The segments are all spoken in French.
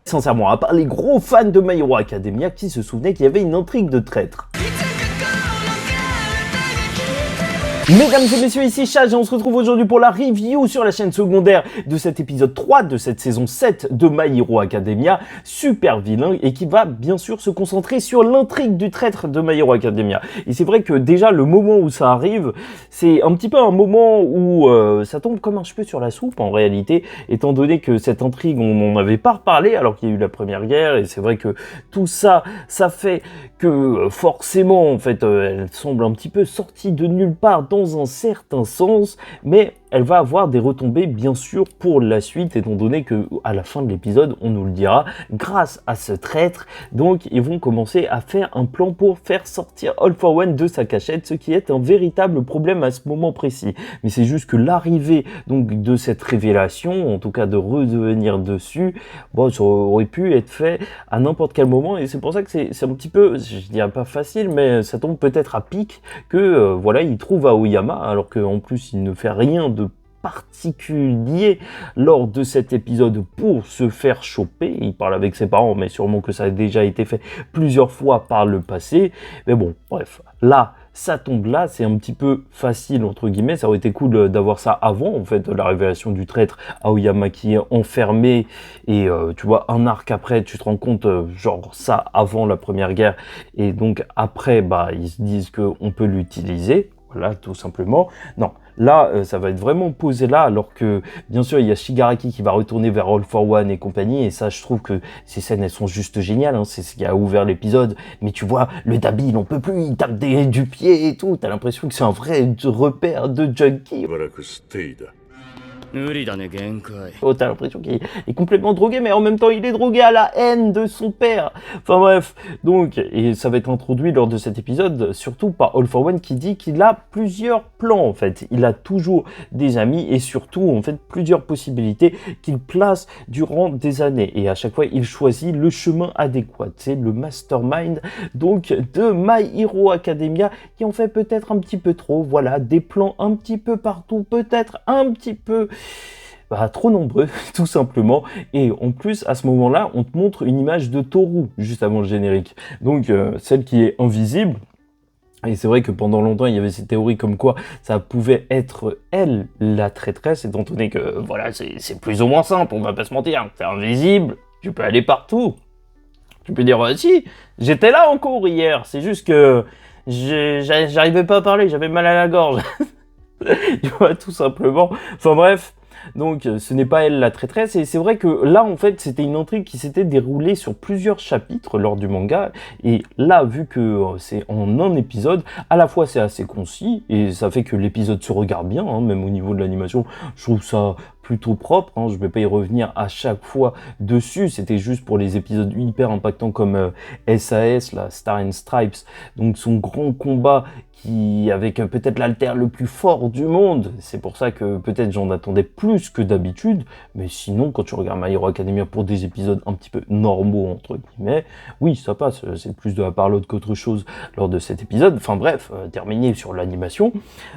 Sincèrement, à part les gros fans de My Hero Academia qui se souvenaient qu'il y avait une intrigue de traître. Mesdames et messieurs, ici Chage et on se retrouve aujourd'hui pour la review sur la chaîne secondaire de cet épisode 3 de cette saison 7 de My Hero Academia, super vilain et qui va bien sûr se concentrer sur l'intrigue du traître de My Hero Academia. Et c'est vrai que déjà le moment où ça arrive, c'est un petit peu un moment où ça tombe comme un cheveu sur la soupe en réalité, étant donné que cette intrigue on n'en avait pas reparlé alors qu'il y a eu la première guerre et c'est vrai que tout ça, ça fait que forcément en fait elle semble un petit peu sortie de nulle part dans un certain sens, mais elle va avoir des retombées bien sûr pour la suite, étant donné que à la fin de l'épisode, on nous le dira, grâce à ce traître, donc ils vont commencer à faire un plan pour faire sortir All for One de sa cachette, ce qui est un véritable problème à ce moment précis. Mais c'est juste que l'arrivée donc de cette révélation, en tout cas de redevenir dessus, bon, ça aurait pu être fait à n'importe quel moment, et c'est pour ça que c'est un petit peu, je dirais pas facile, mais ça tombe peut-être à pic que voilà, il trouve Aoyama, alors qu'en plus il ne fait rien de particulier lors de cet épisode pour se faire choper. Il parle avec ses parents, mais sûrement que ça a déjà été fait plusieurs fois par le passé. Mais bon, bref, là, ça tombe là, c'est un petit peu facile entre guillemets. Ça aurait été cool d'avoir ça avant, en fait, la révélation du traître, Aoyama qui est enfermé et tu vois, un arc après, tu te rends compte, genre ça avant la première guerre et donc après, bah, ils se disent qu'on peut l'utiliser. Voilà, tout simplement. Non, là, ça va être vraiment posé là, alors que, bien sûr, il y a Shigaraki qui va retourner vers All for One et compagnie, et ça, je trouve que ces scènes, elles sont juste géniales, hein, c'est ce qui a ouvert l'épisode, mais tu vois, le Dabi, il en peut plus, il tape du pied et tout, t'as l'impression que c'est un vrai repère de junkie. Oh, t'as l'impression qu'il est complètement drogué, mais en même temps, il est drogué à la haine de son père. Enfin bref, donc, et ça va être introduit lors de cet épisode, surtout par All for One qui dit qu'il a plusieurs plans, en fait. Il a toujours des amis et surtout, en fait, plusieurs possibilités qu'il place durant des années. Et à chaque fois, il choisit le chemin adéquat. C'est le mastermind, donc, de My Hero Academia, qui en fait peut-être un petit peu trop. Voilà, des plans un petit peu partout, peut-être un petit peu... Bah, trop nombreux, tout simplement. Et en plus, à ce moment-là, on te montre une image de Toru, juste avant le générique. Donc, celle qui est invisible. Et c'est vrai que pendant longtemps, il y avait ces théories comme quoi ça pouvait être elle, la traîtresse, étant donné que, voilà, c'est plus ou moins simple, on va pas se mentir. T'es invisible, tu peux aller partout. Tu peux dire, si, j'étais là en cours hier, c'est juste que j'arrivais pas à parler, j'avais mal à la gorge. Tu vois, tout simplement. Enfin bref, donc ce n'est pas elle la traîtresse, et c'est vrai que là en fait c'était une intrigue qui s'était déroulée sur plusieurs chapitres lors du manga, et là vu que c'est en un épisode, à la fois c'est assez concis, et ça fait que l'épisode se regarde bien, hein, même au niveau de l'animation, je trouve ça plutôt propre, hein, je vais pas y revenir à chaque fois dessus, c'était juste pour les épisodes hyper impactants comme SAS, la Star and Stripes, donc son grand combat qui avec peut-être l'alter le plus fort du monde, c'est pour ça que peut-être j'en attendais plus que d'habitude, mais sinon quand tu regardes My Hero Academia pour des épisodes un petit peu normaux entre guillemets, oui ça passe, c'est plus de la parlotte qu'autre chose lors de cet épisode, enfin bref, terminé sur l'animation.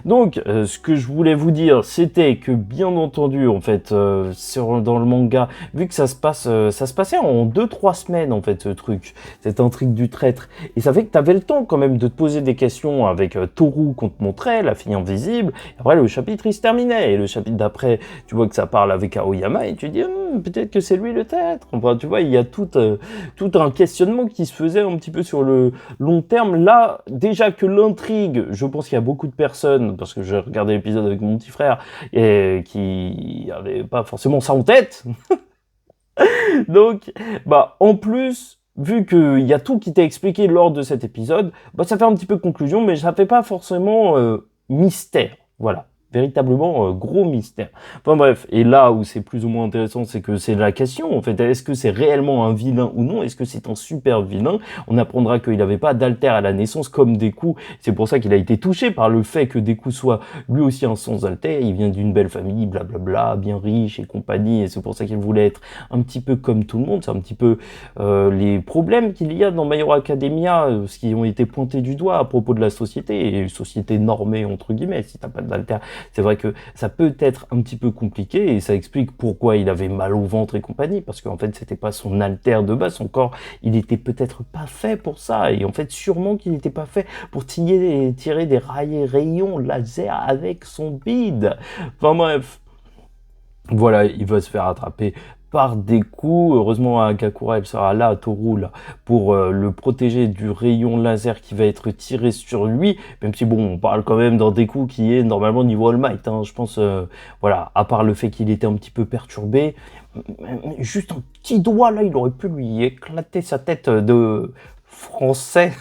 Donc ce que je voulais vous dire c'était que bien entendu en fait dans le manga, vu que ça se passait en 2-3 semaines en fait ce truc, cette intrigue du traître, et ça fait que t'avais le temps quand même de te poser des questions avec Toru qu'on te montrait, la fille invisible, et après le chapitre il se terminait, et le chapitre d'après tu vois que ça parle avec Aoyama et tu dis peut-être que c'est lui le traître. Enfin, tu vois, il y a tout un questionnement qui se faisait un petit peu sur le long terme. Là, déjà que l'intrigue, je pense qu'il y a beaucoup de personnes, parce que j'ai regardé l'épisode avec mon petit frère, et qui avaient pas forcément ça en tête. Donc, bah, en plus, vu qu'il y a tout qui t'est expliqué lors de cet épisode, bah, ça fait un petit peu conclusion, mais ça fait pas forcément mystère. Voilà. Véritablement gros mystère. Enfin bref, et là où c'est plus ou moins intéressant, c'est que c'est la question, en fait, est-ce que c'est réellement un vilain ou non? Est-ce que c'est un super vilain? On apprendra qu'il n'avait pas d'alter à la naissance comme Deku, c'est pour ça qu'il a été touché par le fait que Deku soit lui aussi un sans alter, il vient d'une belle famille, blablabla, bien riche et compagnie, et c'est pour ça qu'il voulait être un petit peu comme tout le monde, c'est un petit peu les problèmes qu'il y a dans My Hero Academia, ce qui ont été pointés du doigt à propos de la société, et société normée entre guillemets, si t'as pas d'alter c'est vrai que ça peut être un petit peu compliqué et ça explique pourquoi il avait mal au ventre et compagnie, parce qu'en fait c'était pas son alter de base, son corps il était peut-être pas fait pour ça, et en fait sûrement qu'il n'était pas fait pour tirer des rayons laser avec son bide. Enfin bref, voilà, il va se faire attraper par Deku. Heureusement, Agakura, elle sera là, Toru, là, pour le protéger du rayon laser qui va être tiré sur lui. Même si, bon, on parle quand même d'un Deku qui est normalement niveau All Might. Hein, je pense, voilà, à part le fait qu'il était un petit peu perturbé, juste un petit doigt, là, il aurait pu lui éclater sa tête de français.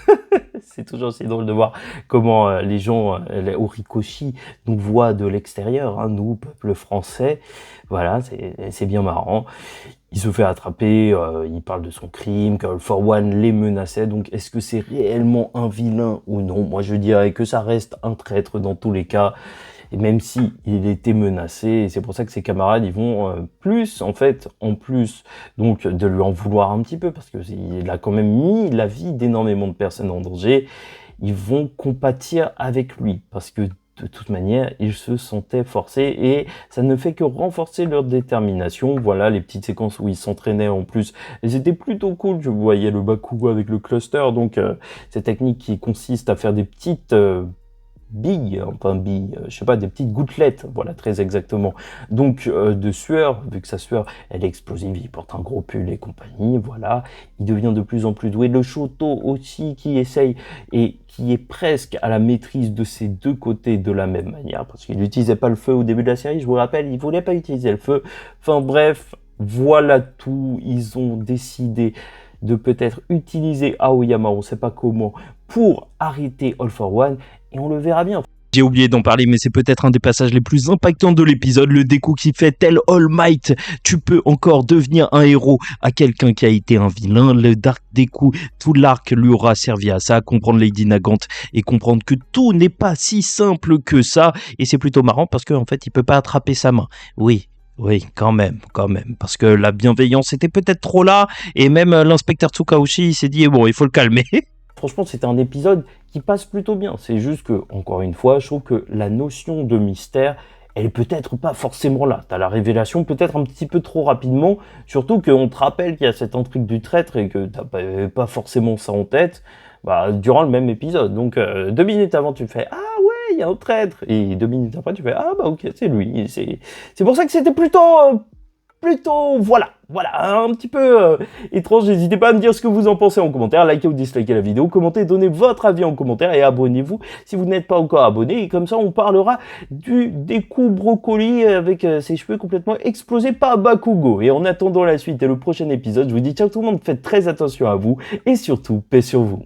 C'est toujours aussi drôle de voir comment les gens, les Orikoshi, nous voient de l'extérieur, hein, nous, peuple français. Voilà, c'est bien marrant. Il se fait attraper, il parle de son crime, que All for One les menaçait. Donc, est-ce que c'est réellement un vilain ou non? Moi, je dirais que ça reste un traître dans tous les cas. Et même si il était menacé, et c'est pour ça que ses camarades, ils vont plus, en fait, en plus, donc, de lui en vouloir un petit peu, parce qu'il a quand même mis la vie d'énormément de personnes en danger, ils vont compatir avec lui, parce que de toute manière, ils se sentaient forcés, et ça ne fait que renforcer leur détermination. Voilà, les petites séquences où ils s'entraînaient en plus, elles étaient plutôt cool. Je voyais le Bakugo avec le cluster, donc cette technique qui consiste à faire des petites je sais pas, des petites gouttelettes, voilà, très exactement. Donc, de sueur, vu que sa sueur, elle est explosive, il porte un gros pull et compagnie, voilà. Il devient de plus en plus doué. Le Shoto aussi, qui essaye et qui est presque à la maîtrise de ces deux côtés de la même manière, parce qu'il n'utilisait pas le feu au début de la série, je vous rappelle, il voulait pas utiliser le feu. Enfin bref, voilà tout. Ils ont décidé de peut-être utiliser Aoyama, on sait pas comment, pour arrêter All for One, et on le verra bien. J'ai oublié d'en parler, mais c'est peut-être un des passages les plus impactants de l'épisode, le Deku qui fait tel All Might, tu peux encore devenir un héros à quelqu'un qui a été un vilain. Le Dark Deku, tout l'arc lui aura servi à ça, comprendre Lady Nagant et comprendre que tout n'est pas si simple que ça, et c'est plutôt marrant parce qu'en fait il peut pas attraper sa main. Oui, quand même, parce que la bienveillance était peut-être trop là, et même l'inspecteur Tsukauchi il s'est dit, bon, il faut le calmer. Franchement, c'était un épisode qui passe plutôt bien. C'est juste que, encore une fois, je trouve que la notion de mystère, elle est peut-être pas forcément là. T'as la révélation peut-être un petit peu trop rapidement, surtout qu'on te rappelle qu'il y a cette intrigue du traître et que t'as pas forcément ça en tête, durant le même épisode. Donc, 2 minutes avant, tu fais « Ah ouais, il y a un traître !» Et 2 minutes après, tu fais « Ah bah ok, c'est lui. » C'est pour ça que c'était plutôt, voilà, un petit peu étrange. N'hésitez pas à me dire ce que vous en pensez en commentaire, likez ou dislikez la vidéo, commentez, donnez votre avis en commentaire et abonnez-vous si vous n'êtes pas encore abonné. Et comme ça, on parlera du Deku Brocoli avec ses cheveux complètement explosés par Bakugo. Et en attendant la suite et le prochain épisode, je vous dis ciao tout le monde, faites très attention à vous et surtout, paix sur vous.